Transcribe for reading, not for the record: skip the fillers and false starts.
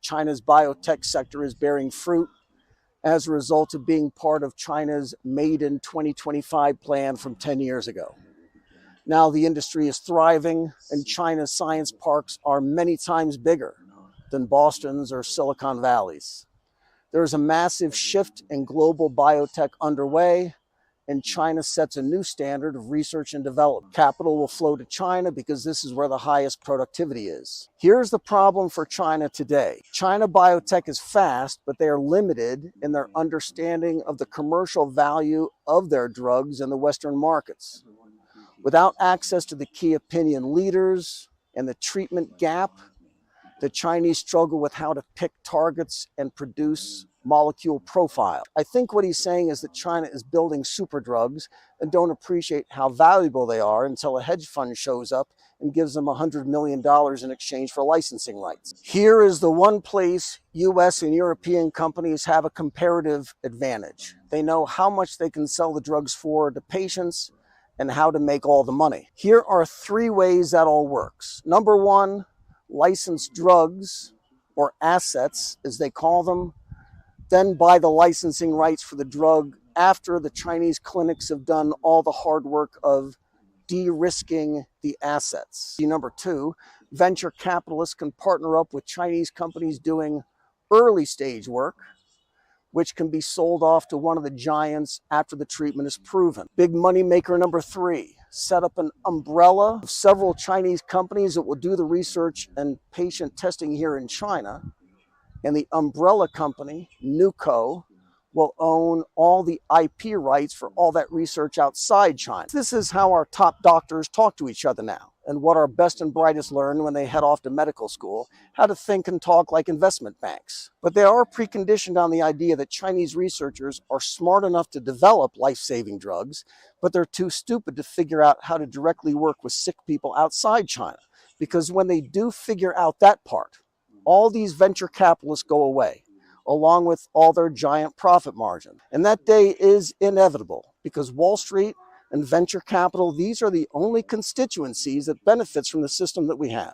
China's biotech sector is bearing fruit as a result of being part of China's Made in 2025 plan from 10 years ago. Now the industry is thriving, and China's science parks are many times bigger than Boston's or Silicon Valley's. There's a massive shift in global biotech underway, and China sets a new standard of research and development. Capital will flow to China because this is where the highest productivity is. Here's the problem for China today. China biotech is fast, but they are limited in their understanding of the commercial value of their drugs in the Western markets. Without access to the key opinion leaders and the treatment gap, the Chinese struggle with how to pick targets and produce molecule profile. I think what he's saying is that China is building super drugs and don't appreciate how valuable they are until a hedge fund shows up and gives them $100 million in exchange for licensing rights. Here is the one place US and European companies have a comparative advantage. They know how much they can sell the drugs for to patients and how to make all the money. Here are 3 ways that all works. Number 1, license drugs or assets, as they call them, then buy the licensing rights for the drug after the Chinese clinics have done all the hard work of de-risking the assets. Number 2, venture capitalists can partner up with Chinese companies doing early stage work, which can be sold off to one of the giants after the treatment is proven. Big money maker number 3, set up an umbrella of several Chinese companies that will do the research and patient testing here in China. And the umbrella company, NUCO, will own all the IP rights for all that research outside China. This is how our top doctors talk to each other now, and what our best and brightest learn when they head off to medical school, how to think and talk like investment banks. But they are preconditioned on the idea that Chinese researchers are smart enough to develop life-saving drugs, but they're too stupid to figure out how to directly work with sick people outside China. Because when they do figure out that part, all these venture capitalists go away, along with all their giant profit margin. And that day is inevitable, because Wall Street and venture capital, these are the only constituencies that benefits from the system that we have.